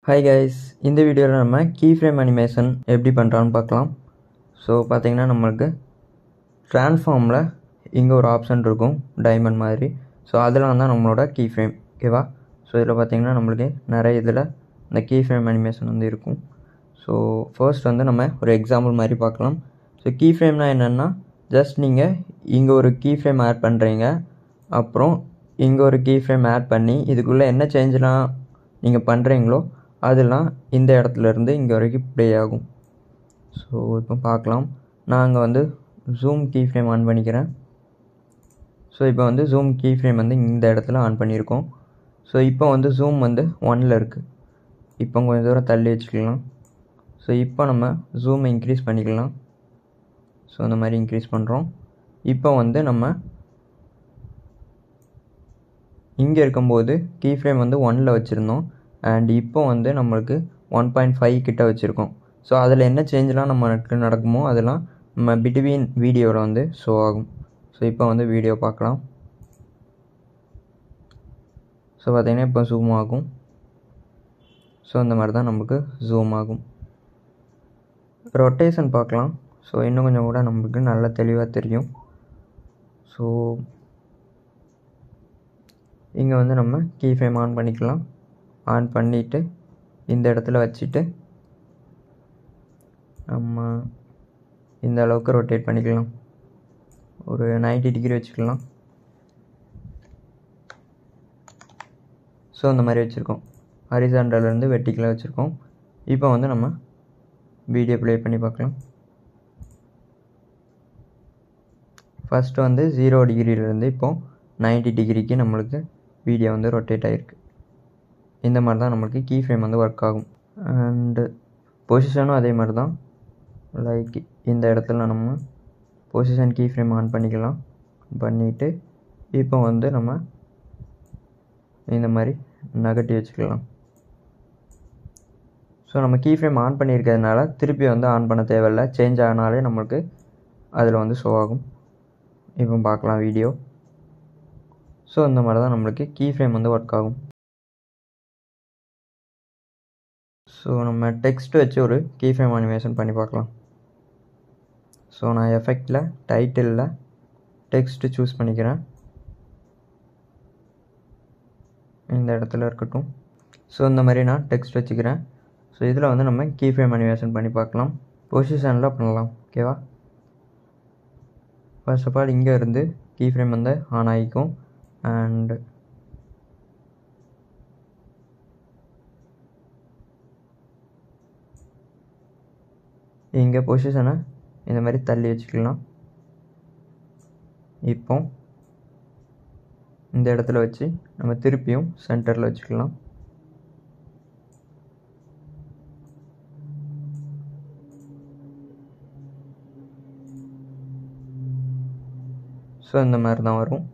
Hi guys, இந்த வீடியோவில் நம்ம கீ ஃப்ரேம் அனிமேஷன் எப்படி பண்ணுறான்னு பார்க்கலாம். ஸோ பார்த்தீங்கன்னா நம்மளுக்கு ட்ரான்ஸ்ஃபார்மில் இங்கே ஒரு ஆப்ஷன் இருக்கும் டைமண்ட் மாதிரி. ஸோ அதெல்லாம் தான் நம்மளோட கீ ஃப்ரேம், ஓகேவா. ஸோ இதில் பார்த்தீங்கன்னா நம்மளுக்கு நிறைய இதில் இந்த கீ ஃப்ரேம் அனிமேஷன் வந்து இருக்கும். ஸோ ஃபர்ஸ்ட் வந்து நம்ம ஒரு எக்ஸாம்பிள் மாதிரி பார்க்கலாம். ஸோ கீ ஃப்ரேம்னால் என்னென்னா, ஜஸ்ட் நீங்கள் இங்கே ஒரு கீ ஃப்ரேம் ஆட் பண்ணுறீங்க, அப்புறம் இங்கே ஒரு கீ ஃப்ரேம் ஆட் பண்ணி இதுக்குள்ளே என்ன சேஞ்செலாம் நீங்கள் பண்ணுறீங்களோ அதெல்லாம் இந்த இடத்துலேருந்து இங்கே வரைக்கும் ப்ளே ஆகும். ஸோ இப்போ பார்க்கலாம். நான் அங்கே வந்து ஜூம் கீ ஃப்ரேம் ஆன் பண்ணிக்கிறேன். ஸோ இப்போ வந்து ஜூம் கீ ஃப்ரேம் வந்து இந்த இடத்துல ஆன் பண்ணியிருக்கோம். ஸோ இப்போ வந்து ஜூம் வந்து 1ல் இருக்குது. இப்போ கொஞ்சம் தூரம் தள்ளி வச்சுக்கலாம். ஸோ இப்போ நம்ம ஜூமை இன்க்ரீஸ் பண்ணிக்கலாம். ஸோ அந்த மாதிரி இன்க்ரீஸ் பண்ணுறோம். இப்போ வந்து நம்ம இங்கே இருக்கும்போது கீ ஃப்ரேம் வந்து 1ல் வச்சுருந்தோம். அண்ட் இப்போ வந்து நம்மளுக்கு 1.5 கிட்ட வச்சுருக்கோம். ஸோ அதில் என்ன சேஞ்செலாம் நம்மளுக்கு நடக்குமோ அதெல்லாம் நம்ம பிட்வீன் வீடியோவில் வந்து ஷோ ஆகும். ஸோ இப்போ வந்து வீடியோ பார்க்கலாம். ஸோ பார்த்திங்கன்னா இப்போ ஜூம் ஆகும். ஸோ இந்த மாதிரி தான் நம்மளுக்கு ஜூம் ஆகும். ரொட்டேஷன் பார்க்கலாம். ஸோ இன்னும் கொஞ்சம் கூட நம்மளுக்கு நல்லா தெளிவாக தெரியும். ஸோ இங்கே வந்து நம்ம கீ ஃப்ரேம் ஆன் பண்ணிக்கலாம். ஆன் பண்ணிவிட்டு இந்த இடத்துல வச்சுட்டு நம்ம இந்த அளவுக்கு ரொட்டேட் பண்ணிக்கலாம். ஒரு 90 டிகிரி வச்சுக்கலாம். ஸோ இந்த மாதிரி வச்சுருக்கோம். ஹரிசாண்டல்லேருந்து வெர்டிக்கலாக வச்சுருக்கோம். இப்போ வந்து நம்ம வீடியோ ப்ளே பண்ணி பார்க்கலாம். ஃபஸ்ட்டு வந்து 0 டிகிரியிலேருந்து இப்போது 90 டிகிரிக்கு நம்மளுக்கு வீடியோ வந்து ரொட்டேட் ஆகிருக்கு. இந்த மாதிரி தான் நம்மளுக்கு கீ ஃப்ரேம் வந்து ஒர்க் ஆகும். அண்டு பொசிஷனும் அதே மாதிரி தான். லைக் இந்த இடத்துல நம்ம பொசிஷன் கீ ஃப்ரேம் ஆன் பண்ணிக்கலாம். பண்ணிவிட்டு இப்போ வந்து நம்ம இந்த மாதிரி நகட்டி வச்சுக்கலாம். ஸோ நம்ம கீ ஃப்ரேம் ஆன் பண்ணியிருக்கிறதுனால திருப்பி வந்து ஆன் பண்ண தேவையில்லை. சேஞ்ச் ஆனாலே நம்மளுக்கு அதில் வந்து ஷோ ஆகும். இப்போ பார்க்கலாம் வீடியோ. ஸோ இந்த மாதிரி தான் நம்மளுக்கு கீ ஃப்ரேம் வந்து ஒர்க் ஆகும். ஸோ நம்ம டெக்ஸ்ட் வச்சு ஒரு கீ ஃப்ரேம் அனிமேஷன் பண்ணி பார்க்கலாம். ஸோ நான் எஃபெக்டில் டைட்டிலில் டெக்ஸ்ட்டு சூஸ் பண்ணிக்கிறேன். இந்த இடத்துல இருக்கட்டும். ஸோ இந்த மாதிரி நான் டெக்ஸ்ட் வச்சுக்கிறேன். ஸோ இதில் வந்து நம்ம கீ ஃப்ரேம் அனிமேஷன் பண்ணி பார்க்கலாம். பொசிஷனில் பண்ணலாம், ஓகேவா. ஃபர்ஸ்ட் ஆஃப் ஆல் இங்கே இருந்து கீ ஃப்ரேம் வந்து ஆன் ஆகிக்கும். அண்ட் இங்கே பொசிஷனை இந்த மாதிரி தள்ளி வச்சுக்கலாம். இப்போ இந்த இடத்துல வச்சு நம்ம திருப்பியும் சென்டரில் வச்சுக்கலாம். ஸோ இந்த மாதிரி தான் வரும்.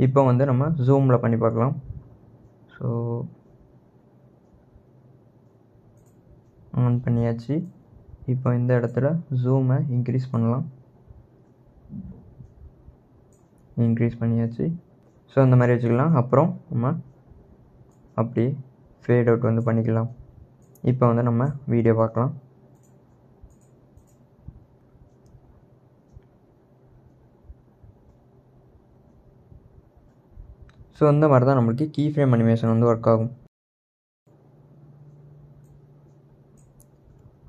இப்போ வந்து நம்ம ஜூமில் பண்ணி பார்க்கலாம். ஸோ ஆன் பண்ணியாச்சு. இப்போ இந்த இடத்துல ஜூமை இன்க்ரீஸ் பண்ணலாம். இன்க்ரீஸ் பண்ணியாச்சு. ஸோ இந்த மாதிரி வச்சுக்கலாம். அப்புறம் நம்ம அப்படியே ஃபேட் அவுட் வந்து பண்ணிக்கலாம். இப்போ வந்து நம்ம வீடியோ பார்க்கலாம். ஸோ இந்த மாதிரி தான் நம்மளுக்கு கீ ஃப்ரேம் அனிமேஷன் வந்து ஒர்க் ஆகும்.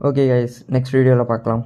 ஓகே கைஸ், நெக்ஸ்ட் வீடியோவில் பார்க்கலாம்.